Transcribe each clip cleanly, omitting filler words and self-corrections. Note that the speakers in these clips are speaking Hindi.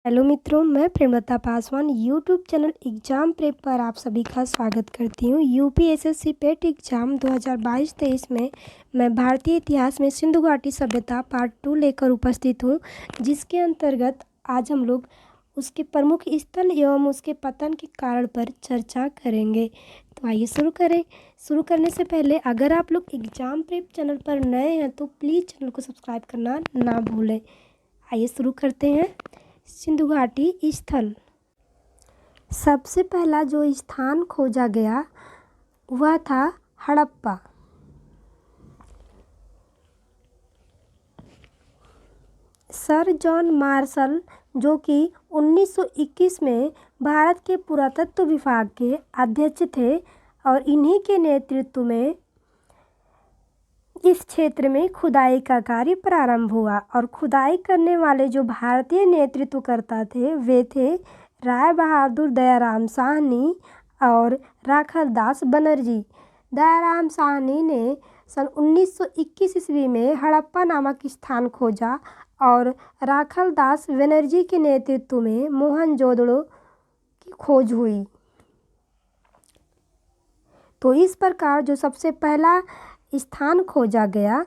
हेलो मित्रों, मैं Premlata Paswan YouTube channel exam prep पर आप सभी का स्वागत करती हूँ। यूपीएसएससी पेट एग्ज़ाम 2022-23 में मैं भारतीय इतिहास में सिंधु घाटी सभ्यता पार्ट 2 लेकर उपस्थित हूँ, जिसके अंतर्गत आज हम लोग उसके प्रमुख स्थल एवं उसके पतन के कारण पर चर्चा करेंगे। तो आइए शुरू करें। शुरू करने से पहले अगर आप लोग एग्ज़ाम प्रेप चैनल पर नए हैं तो प्लीज़ चैनल को सब्सक्राइब करना ना भूलें। आइए शुरू करते हैं। सिंधु घाटी स्थल। सबसे पहला जो स्थान खोजा गया वह था हड़प्पा। सर जॉन मार्शल, जो कि 1921 में भारत के पुरातत्व विभाग के अध्यक्ष थे और इन्हीं के नेतृत्व में इस क्षेत्र में खुदाई का कार्य प्रारंभ हुआ और खुदाई करने वाले जो भारतीय नेतृत्वकर्ता थे वे थे राय बहादुर दयाराम साहनी और राखल दास बनर्जी। दयाराम साहनी ने सन 1921 ईस्वी में हड़प्पा नामक स्थान खोजा और राखल दास बनर्जी के नेतृत्व में मोहनजोदड़ो की खोज हुई। तो इस प्रकार जो सबसे पहला स्थान खोजा गया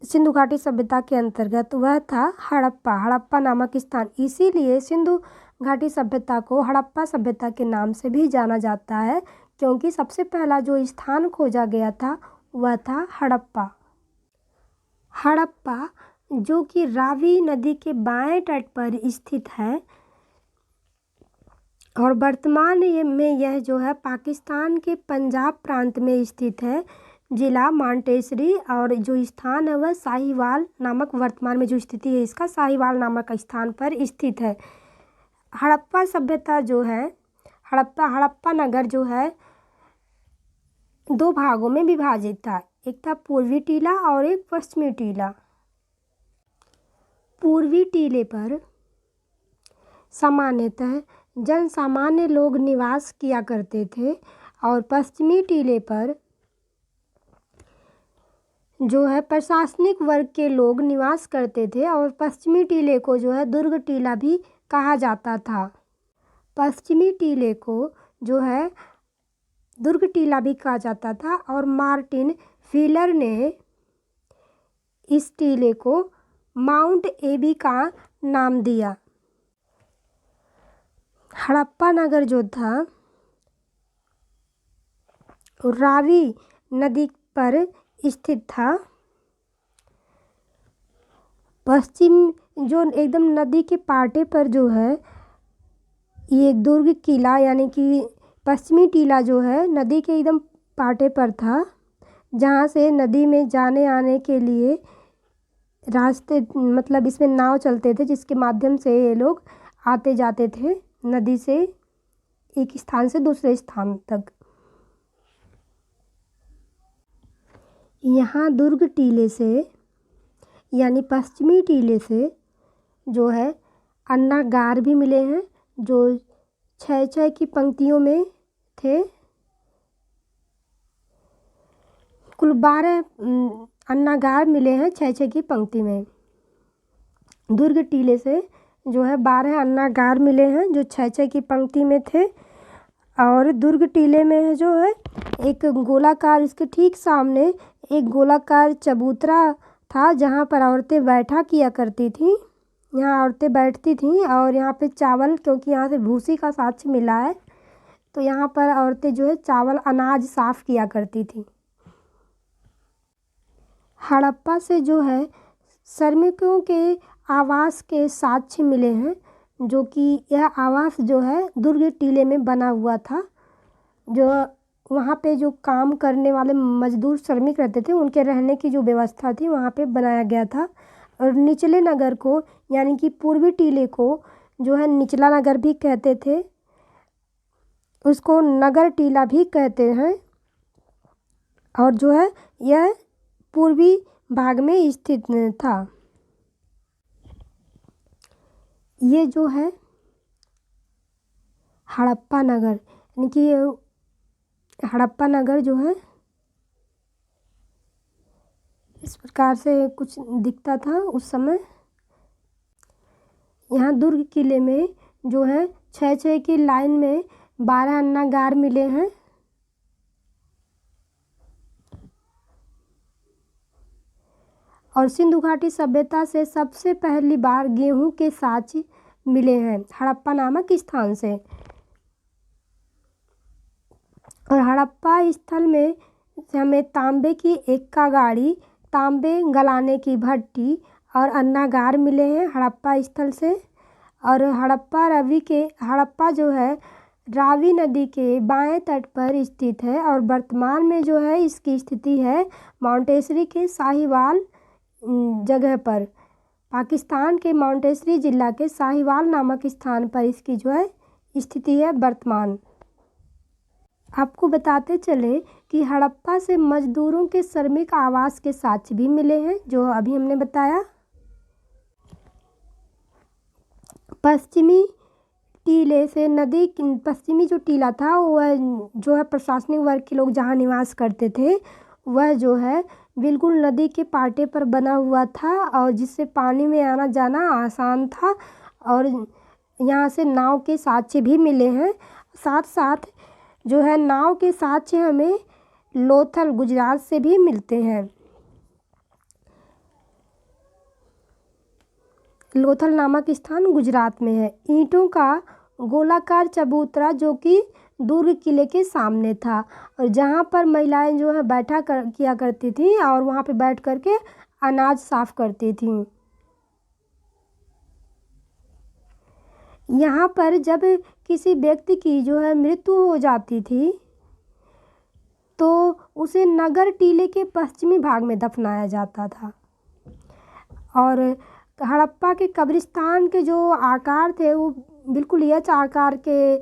सिंधु घाटी सभ्यता के अंतर्गत वह था हड़प्पा नामक स्थान। इसीलिए सिंधु घाटी सभ्यता को हड़प्पा सभ्यता के नाम से भी जाना जाता है, क्योंकि सबसे पहला जो स्थान खोजा गया था वह था हड़प्पा। हड़प्पा जो कि रावी नदी के बाएं तट पर स्थित है और वर्तमान में यह जो है पाकिस्तान के पंजाब प्रांत में स्थित है, जिला मांटेसरी। और जो स्थान है वह साहिवाल नामक, वर्तमान में जो स्थिति है इसका साहिवाल नामक स्थान पर स्थित है। हड़प्पा सभ्यता जो है, हड़प्पा नगर जो है दो भागों में विभाजित था। एक था पूर्वी टीला और एक पश्चिमी टीला। पूर्वी टीले पर सामान्यतः जनसामान्य लोग निवास किया करते थे और पश्चिमी टीले पर जो है प्रशासनिक वर्ग के लोग निवास करते थे और पश्चिमी टीले को जो है दुर्ग टीला भी कहा जाता था। पश्चिमी टीले को जो है दुर्ग टीला भी कहा जाता था और मार्टिन व्हीलर ने इस टीले को माउंट एबी का नाम दिया। हड़प्पा नगर जो था रावी नदी पर स्थित था। पश्चिम जो एकदम नदी के पाटे पर जो है ये दुर्ग किला, यानी कि पश्चिमी टीला जो है नदी के एकदम पाटे पर था, जहाँ से नदी में जाने आने के लिए रास्ते, मतलब इसमें नाव चलते थे जिसके माध्यम से ये लोग आते जाते थे नदी से एक स्थान से दूसरे स्थान तक। यहाँ दुर्ग टीले से यानी पश्चिमी टीले से जो है अन्नागार भी मिले हैं जो 6-6 की पंक्तियों में थे। कुल 12 अन्नागार मिले हैं 6-6 की पंक्ति में। दुर्ग टीले से जो है 12 अन्नागार मिले हैं जो 6-6 की पंक्ति में थे। और दुर्ग टीले में जो है एक गोलाकार, इसके ठीक सामने एक गोलाकार चबूतरा था जहाँ पर औरतें बैठा किया करती थीं। यहाँ औरतें बैठती थीं और यहाँ पे चावल, क्योंकि यहाँ से भूसी का साक्ष्य मिला है, तो यहाँ पर औरतें जो है चावल अनाज साफ़ किया करती थीं। हड़प्पा से जो है श्रमिकों के आवास के साक्ष्य मिले हैं, जो कि यह आवास जो है दुर्ग टीले में बना हुआ था। जो वहाँ पे जो काम करने वाले मजदूर श्रमिक रहते थे उनके रहने की जो व्यवस्था थी वहाँ पे बनाया गया था। और निचले नगर को, यानी कि पूर्वी टीले को जो है निचला नगर भी कहते थे, उसको नगर टीला भी कहते हैं। और जो है यह पूर्वी भाग में स्थित था। ये जो है हड़प्पा नगर, यानी कि हड़प्पा नगर जो है इस प्रकार से कुछ दिखता था उस समय। यहाँ दुर्ग किले में जो है 6-6 की लाइन में 12 अन्नागार मिले हैं। और सिंधु घाटी सभ्यता से सबसे पहली बार गेहूं के साँच मिले हैं हड़प्पा नामक स्थान से। और हड़प्पा स्थल में हमें तांबे की एक्का गाड़ी, तांबे गलाने की भट्टी और अन्नागार मिले हैं हड़प्पा स्थल से। और हड़प्पा जो है रावी नदी के बाएं तट पर स्थित है और वर्तमान में जो है इसकी स्थिति है माउंटेसरी के साहिवाल जगह पर। पाकिस्तान के माउंटेसरी जिला के साहिवाल नामक स्थान पर इसकी जो है स्थिति है वर्तमान। आपको बताते चले कि हड़प्पा से मजदूरों के श्रमिक आवास के साक्ष्य भी मिले हैं जो अभी हमने बताया। पश्चिमी टीले से नदी, पश्चिमी जो टीला था वह जो है प्रशासनिक वर्ग के लोग जहाँ निवास करते थे वह जो है बिल्कुल नदी के पाटे पर बना हुआ था और जिससे पानी में आना जाना आसान था। और यहाँ से नाव के साक्ष्य भी मिले हैं। साथ साथ जो है नाव के साक्ष्य हमें लोथल गुजरात से भी मिलते हैं। लोथल नामक स्थान गुजरात में है। ईंटों का गोलाकार चबूतरा जो कि दुर्ग किले के सामने था और जहाँ पर महिलाएं जो है किया करती थी और वहाँ पे बैठ कर के अनाज साफ करती थी। यहाँ पर जब किसी व्यक्ति की जो है मृत्यु हो जाती थी तो उसे नगर टीले के पश्चिमी भाग में दफनाया जाता था। और हड़प्पा के कब्रिस्तान के जो आकार थे वो बिल्कुल यच आकार के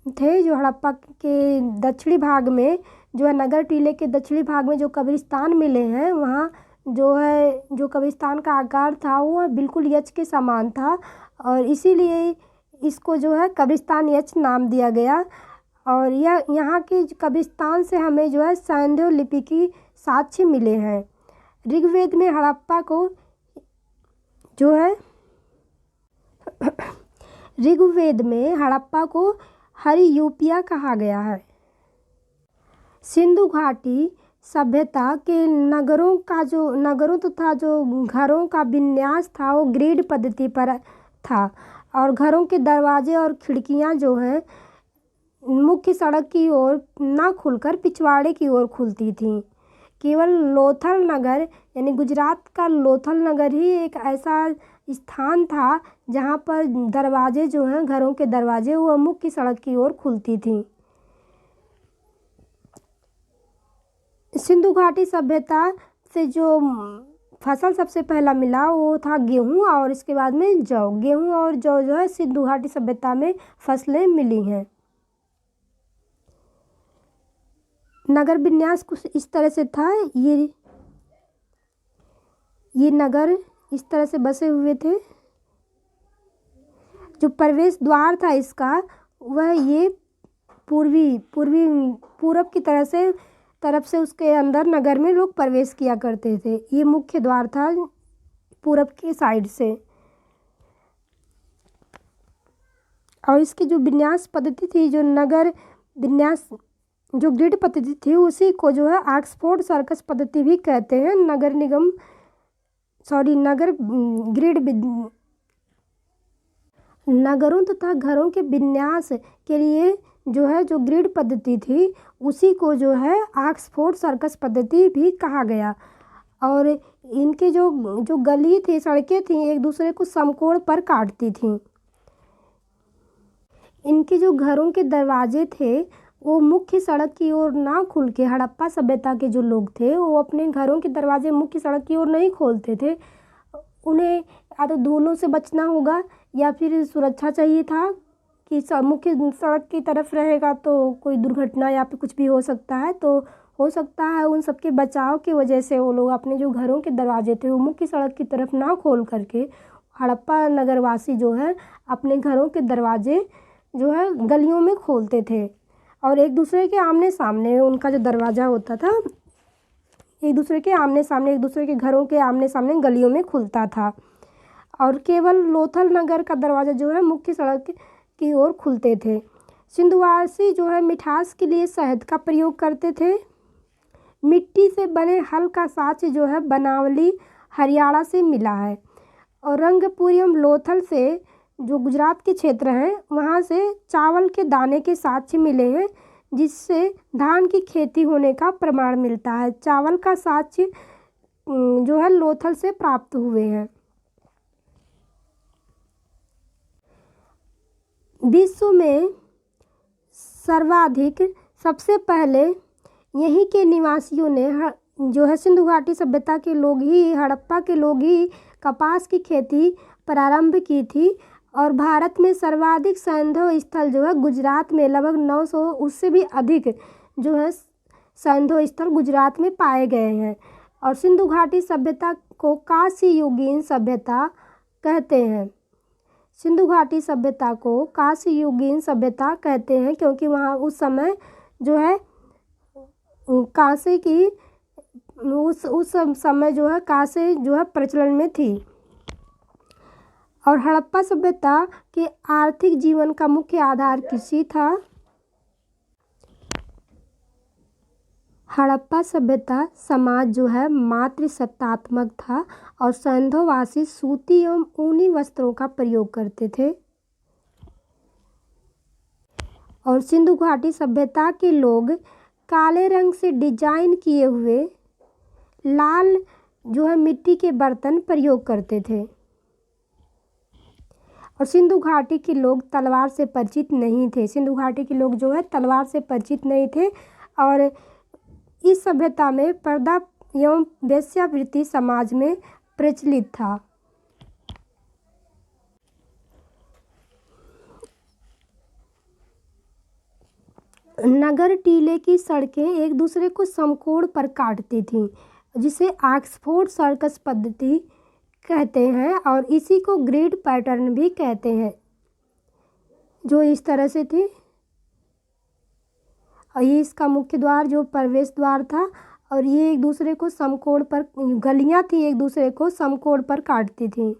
थे। जो हड़प्पा के दक्षिणी भाग में जो है नगर टीले के दक्षिणी भाग में जो कब्रिस्तान मिले हैं वहाँ जो है जो कब्रिस्तान का आकार था वो बिल्कुल यच के समान था और इसीलिए इसको जो है कब्रिस्तान यच नाम दिया गया। और यह यहाँ के कब्रिस्तान से हमें जो है सैंधव लिपि की साक्ष्य मिले हैं। ऋग्वेद में हड़प्पा को जो है ऋग्वेद में हड़प्पा को हरियूपिया कहा गया है। सिंधु घाटी सभ्यता के नगरों तथा जो घरों का विन्यास था वो ग्रिड पद्धति पर था और घरों के दरवाजे और खिड़कियां जो हैं मुख्य सड़क की ओर ना खुलकर पिछवाड़े की ओर खुलती थीं। केवल लोथल नगर यानी गुजरात का लोथल नगर ही एक ऐसा स्थान था जहाँ पर दरवाजे जो हैं घरों के दरवाजे वो मुख्य सड़क की ओर खुलती थीं। सिंधु घाटी सभ्यता से जो फसल सबसे पहला मिला वो था गेहूं और इसके बाद में जौ। गेहूं और जौ जो है सिंधु घाटी सभ्यता में फसलें मिली हैं। नगर विन्यास कुछ इस तरह से था। ये नगर इस तरह से बसे हुए थे। जो प्रवेश द्वार था इसका वह ये पूरब की तरफ से उसके अंदर नगर में लोग प्रवेश किया करते थे। ये मुख्य द्वार था पूरब की साइड से। और इसकी जो विन्यास पद्धति थी जो नगर विन्यास जो ग्रिड पद्धति थी उसी को जो है ऑक्सफोर्ड सर्कस पद्धति भी कहते हैं। नगर ग्रिड नगरों तथा घरों के विन्यास के लिए जो है जो ग्रिड पद्धति थी उसी को जो है ऑक्सफोर्ड सर्कस पद्धति भी कहा गया। और इनके जो गली थी सड़कें थी एक दूसरे को समकोण पर काटती थीं। इनके जो घरों के दरवाजे थे वो मुख्य सड़क की ओर ना खुल के हड़प्पा सभ्यता के जो लोग थे वो अपने घरों के दरवाजे मुख्य सड़क की ओर नहीं खोलते थे। उन्हें या तो धूलों से बचना होगा या फिर सुरक्षा चाहिए था कि मुख्य सड़क की तरफ रहेगा तो कोई दुर्घटना या फिर कुछ भी हो सकता है। तो हो सकता है उन सबके बचाव की वजह से वो लोग अपने जो घरों के दरवाजे थे वो मुख्य सड़क की तरफ ना खोल करके हड़प्पा नगरवासी जो है अपने घरों के दरवाजे जो है गलियों में खोलते थे और एक दूसरे के आमने सामने उनका जो दरवाज़ा होता था एक दूसरे के घरों के आमने सामने गलियों में खुलता था। और केवल लोथल नगर का दरवाज़ा जो है मुख्य सड़क की ओर खुलते थे। सिंधुवासी जो है मिठास के लिए शहद का प्रयोग करते थे। मिट्टी से बने हल का साँच जो है बनावली हरियाणा से मिला है, और रंगपुर एवं लोथल से जो गुजरात के क्षेत्र हैं वहाँ से चावल के दाने के साँच मिले हैं, जिससे धान की खेती होने का प्रमाण मिलता है। चावल का साँच जो है लोथल से प्राप्त हुए हैं। विश्व में सर्वाधिक सबसे पहले यहीं के निवासियों ने जो है सिंधु घाटी सभ्यता के लोग ही, हड़प्पा के लोग ही कपास की खेती प्रारंभ की थी। और भारत में सर्वाधिक सैंधव स्थल जो है गुजरात में लगभग 900 उससे भी अधिक जो है सैंधव स्थल गुजरात में पाए गए हैं। और सिंधु घाटी सभ्यता को कांस्य युगीन सभ्यता कहते हैं। सिंधु घाटी सभ्यता को कांस्य युगीन सभ्यता कहते हैं क्योंकि वहाँ उस समय जो है कांसे की उस समय जो है कांसे जो है प्रचलन में थी। और हड़प्पा सभ्यता के आर्थिक जीवन का मुख्य आधार कृषि था। हड़प्पा सभ्यता समाज जो है मातृसत्तात्मक था और सैंधववासी सूती एवं ऊनी वस्त्रों का प्रयोग करते थे। और सिंधु घाटी सभ्यता के लोग काले रंग से डिजाइन किए हुए लाल जो है मिट्टी के बर्तन प्रयोग करते थे। और सिंधु घाटी के लोग तलवार से परिचित नहीं थे। सिंधु घाटी के लोग जो है तलवार से परिचित नहीं थे। और इस सभ्यता में पर्दा एवं वेश्यावृत्ति समाज में प्रचलित था। नगर टीले की सड़कें एक दूसरे को समकोण पर काटती थीं, जिसे ऑक्सफोर्ड सर्कस पद्धति कहते हैं, और इसी को ग्रिड पैटर्न भी कहते हैं, जो इस तरह से थी। और ये इसका मुख्य द्वार जो प्रवेश द्वार था, और ये एक दूसरे को समकोण पर गलियां थी, एक दूसरे को समकोण पर काटती थी।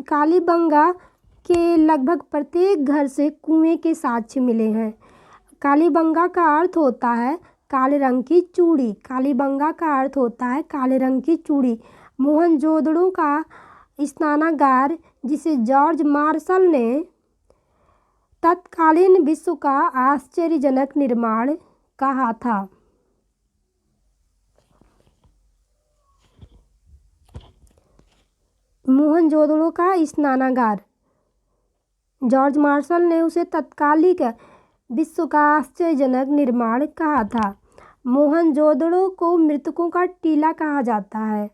कालीबंगा के लगभग प्रत्येक घर से कुएं के साक्ष्य मिले हैं। कालीबंगा का अर्थ होता है काले रंग की चूड़ी। कालीबंगा का अर्थ होता है काले रंग की चूड़ी। मोहनजोदड़ो का स्नानागार, जिसे जॉर्ज मार्शल ने तत्कालीन विश्व का आश्चर्यजनक निर्माण कहा था। मोहनजोदड़ो का स्नानागार जॉर्ज मार्शल ने उसे तत्कालिक विश्व का आश्चर्यजनक निर्माण कहा था। मोहनजोदड़ो को मृतकों का टीला कहा जाता है।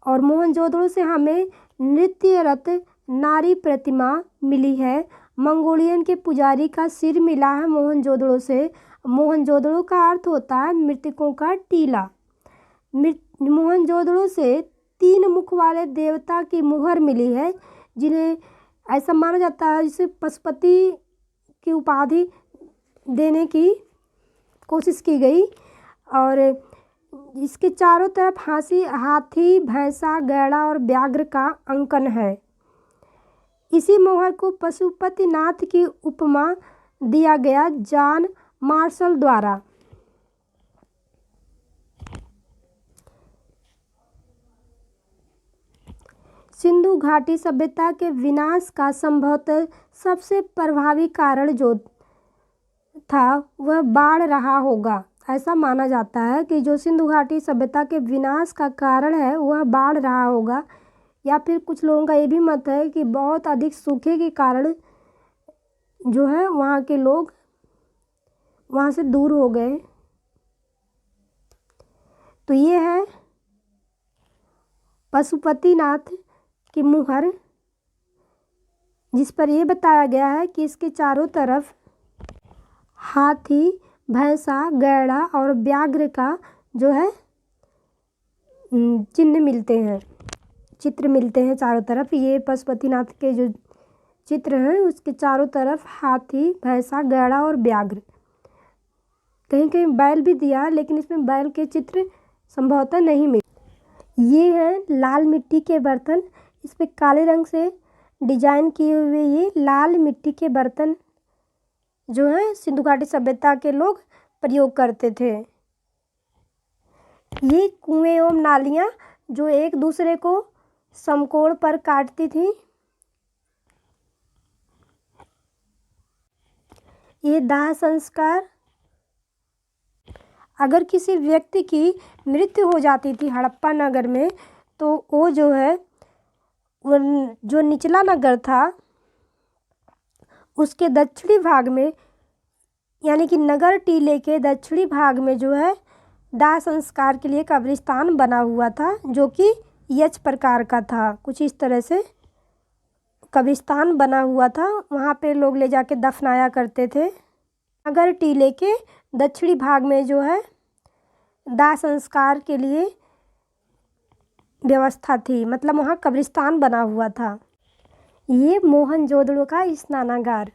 और मोहनजोदड़ो से हमें नृत्यरत नारी प्रतिमा मिली है। मंगोलियन के पुजारी का सिर मिला है मोहनजोदड़ो से। मोहनजोदड़ो का अर्थ होता है मृतकों का टीला। मोहनजोदड़ो से 3 मुख वाले देवता की मुहर मिली है, जिन्हें ऐसा माना जाता है जिसे पशुपति की उपाधि देने की कोशिश की गई। और इसके चारों तरफ हाथी, भैंसा, गैड़ा और व्याघ्र का अंकन है। इसी मोहर को पशुपतिनाथ की उपमा दिया गया जॉन मार्शल द्वारा। सिंधु घाटी सभ्यता के विनाश का संभवतः सबसे प्रभावी कारण जो था वह बाढ़ रहा होगा। ऐसा माना जाता है कि जो सिंधु घाटी सभ्यता के विनाश का कारण है वह बाढ़ रहा होगा, या फिर कुछ लोगों का ये भी मत है कि बहुत अधिक सूखे के कारण जो है वहाँ के लोग वहाँ से दूर हो गए। तो ये है पशुपतिनाथ की मुहर, जिस पर यह बताया गया है कि इसके चारों तरफ हाथी, भैंसा, गैड़ा और व्याघ्र का जो है चिन्ह मिलते हैं, चित्र मिलते हैं चारों तरफ। ये पशुपतिनाथ के जो चित्र हैं उसके चारों तरफ हाथी, भैंसा, गैड़ा और व्याघ्र कहीं कहीं बैल भी दिया है, लेकिन इसमें बैल के चित्र संभवतः नहीं मिले। ये है लाल मिट्टी के बर्तन। इस पे काले रंग से डिजाइन किए हुए ये लाल मिट्टी के बर्तन जो है सिंधु घाटी सभ्यता के लोग प्रयोग करते थे। ये कुएं एवं नालियाँ जो एक दूसरे को समकोण पर काटती थी। ये दाह संस्कार। अगर किसी व्यक्ति की मृत्यु हो जाती थी हड़प्पा नगर में, तो वो जो है जो निचला नगर था उसके दक्षिणी भाग में, यानी कि नगर टीले के दक्षिणी भाग में जो है दाह संस्कार के लिए कब्रिस्तान बना हुआ था, जो कि यच प्रकार का था। कुछ इस तरह से कब्रिस्तान बना हुआ था, वहाँ पे लोग ले जाके दफनाया करते थे। नगर टीले के दक्षिणी भाग में जो है दाह संस्कार के लिए व्यवस्था थी, मतलब वहाँ कब्रिस्तान बना हुआ था। ये मोहनजोदड़ो का स्नानागार।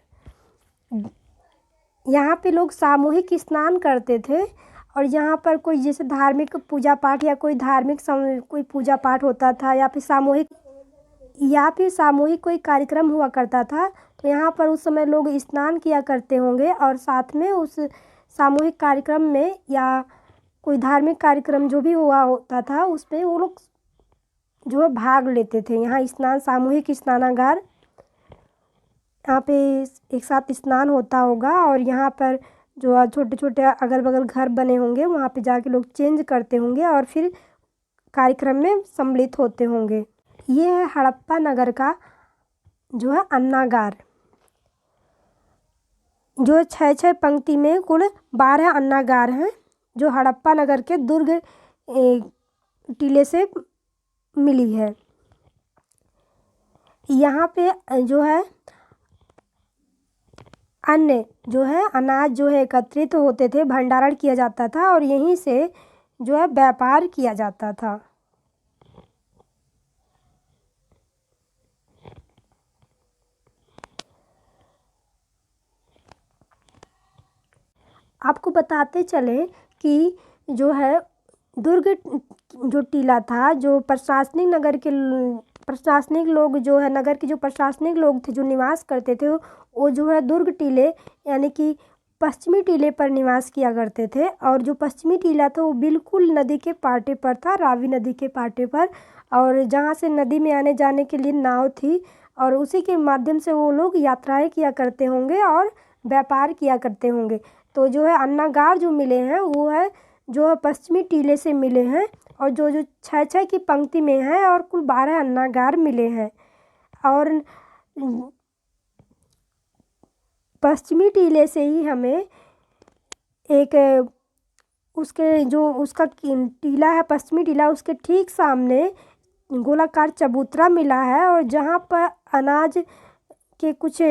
यहाँ पे लोग सामूहिक स्नान करते थे, और यहाँ पर कोई जैसे धार्मिक पूजा पाठ या कोई कोई पूजा पाठ होता था, या फिर सामूहिक कोई कार्यक्रम हुआ करता था, तो यहाँ पर उस समय लोग स्नान किया करते होंगे, और साथ में उस सामूहिक कार्यक्रम में या कोई धार्मिक कार्यक्रम जो भी हुआ होता था उसमें वो लोग जो है भाग लेते थे। यहाँ स्नान, सामूहिक स्नानागार, यहाँ पे एक साथ स्नान होता होगा, और यहाँ पर जो छोटे छोटे अगल बगल घर बने होंगे वहाँ पे जाके लोग चेंज करते होंगे और फिर कार्यक्रम में सम्मिलित होते होंगे। ये है हड़प्पा नगर का जो है अन्नागार, जो 6-6 पंक्ति में कुल 12 अन्नागार हैं, जो हड़प्पा नगर के दुर्ग टीले से मिली है। यहाँ पे जो है अन्य जो है अनाज जो है एकत्रित होते थे, भंडारण किया जाता था, और यहीं से जो है व्यापार किया जाता था। आपको बताते चले कि जो है दुर्ग जो टीला था, जो प्रशासनिक लोग जो है नगर के जो प्रशासनिक लोग थे जो निवास करते थे, वो जो है दुर्ग टीले यानी कि पश्चिमी टीले पर निवास किया करते थे। और जो पश्चिमी टीला था वो बिल्कुल नदी के पाटे पर था, रावी नदी के पाटे पर, और जहाँ से नदी में आने जाने के लिए नाव थी, और उसी के माध्यम से वो लोग यात्राएं किया करते होंगे और व्यापार किया करते होंगे। तो जो है अन्नागार जो मिले हैं वो है जो है पश्चिमी टीले से मिले हैं, और जो 6-6 की पंक्ति में है, और कुल 12 अन्नागार मिले हैं। और पश्चिमी टीले से ही हमें एक उसके जो उसका टीला है पश्चिमी टीला, उसके ठीक सामने गोलाकार चबूतरा मिला है, और जहाँ पर अनाज के कुछ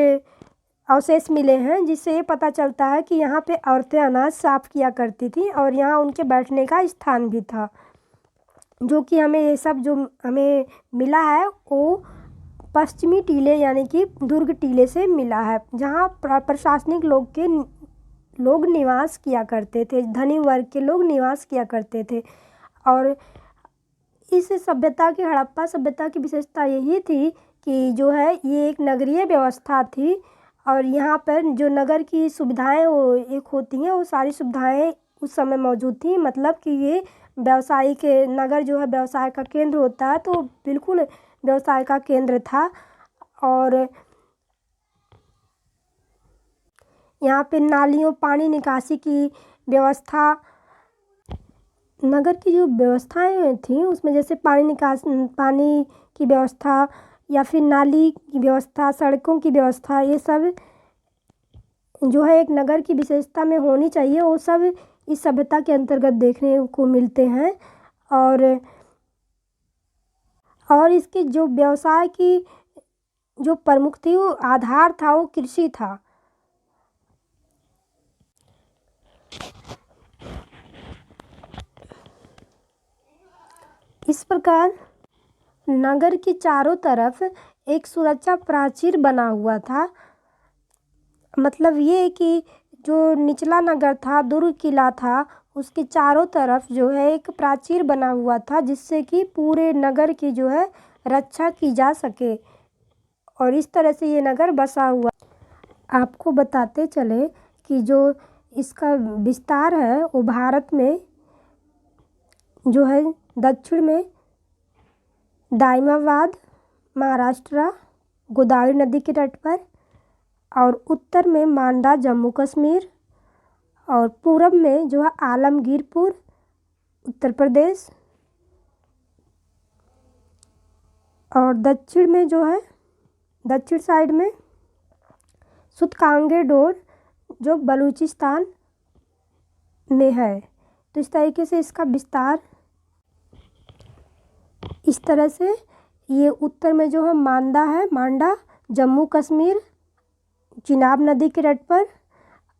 अवशेष मिले हैं, जिससे ये पता चलता है कि यहाँ पे औरतें अनाज साफ किया करती थी, और यहाँ उनके बैठने का स्थान भी था। जो कि हमें ये सब जो हमें मिला है वो पश्चिमी टीले यानी कि दुर्ग टीले से मिला है, जहाँ प्रशासनिक लोग निवास किया करते थे, धनी वर्ग के लोग निवास किया करते थे। और इस सभ्यता की, हड़प्पा सभ्यता की विशेषता यही थी कि जो है ये एक नगरीय व्यवस्था थी, और यहाँ पर जो नगर की सुविधाएं वो एक होती हैं, वो सारी सुविधाएं उस समय मौजूद थी। मतलब कि ये व्यावसायिक नगर जो है व्यवसाय का केंद्र होता है, तो बिल्कुल व्यवसाय का केंद्र था। और यहाँ पे नालियों, पानी निकासी की व्यवस्था, नगर की जो व्यवस्थाएं थी उसमें जैसे पानी की व्यवस्था, या फिर नाली की व्यवस्था, सड़कों की व्यवस्था, ये सब जो है एक नगर की विशेषता में होनी चाहिए, वो सब इस सभ्यता के अंतर्गत देखने को मिलते हैं। और इसके जो व्यवसाय की जो प्रमुख थी, वो आधार था, वो कृषि था। इस प्रकार नगर के चारों तरफ एक सुरक्षा प्राचीर बना हुआ था। मतलब ये कि जो निचला नगर था, दुर्ग किला था, उसके चारों तरफ जो है एक प्राचीर बना हुआ था, जिससे कि पूरे नगर की जो है रक्षा की जा सके। और इस तरह से ये नगर बसा हुआ। आपको बताते चले कि जो इसका विस्तार है वो भारत में जो है दक्षिण में दाइमाबाद, महाराष्ट्र, गोदावरी नदी के तट पर, और उत्तर में मांडा, जम्मू कश्मीर, और पूरब में जो है आलमगीरपुर, उत्तर प्रदेश, और दक्षिण में जो है दक्षिण साइड में सूतकांगेडोर जो बलूचिस्तान में है। तो इस तरीके से इसका विस्तार, इस तरह से ये उत्तर में जो है मांडा है, मांडा जम्मू कश्मीर चिनाब नदी के तट पर,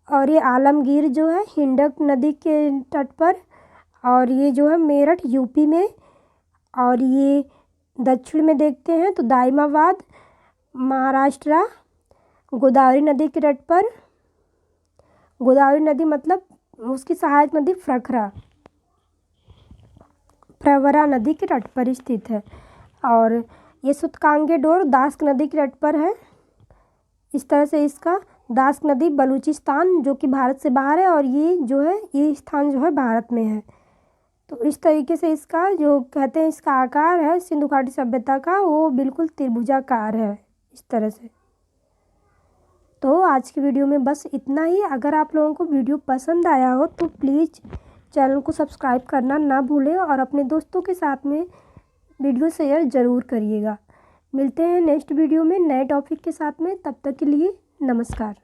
और ये आलमगीर जो है हिंडक नदी के तट पर, और ये जो है मेरठ यूपी में, और ये दक्षिण में देखते हैं तो दाइमाबाद महाराष्ट्र गोदावरी नदी के तट पर। गोदावरी नदी मतलब उसकी सहायक नदी प्रवरा नदी के तट पर स्थित है। और ये सूतकांगेडोर दास्क नदी के तट पर है। इस तरह से इसका दास्क नदी बलूचिस्तान जो कि भारत से बाहर है, और ये जो है ये स्थान जो है भारत में है। तो इस तरीके से इसका जो कहते हैं इसका आकार है सिंधु घाटी सभ्यता का, वो बिल्कुल त्रिभुजाकार है इस तरह से। तो आज की वीडियो में बस इतना ही। अगर आप लोगों को वीडियो पसंद आया हो तो प्लीज़ चैनल को सब्सक्राइब करना ना भूलें, और अपने दोस्तों के साथ में वीडियो शेयर ज़रूर करिएगा। मिलते हैं नेक्स्ट वीडियो में नए टॉपिक के साथ में। तब तक के लिए नमस्कार।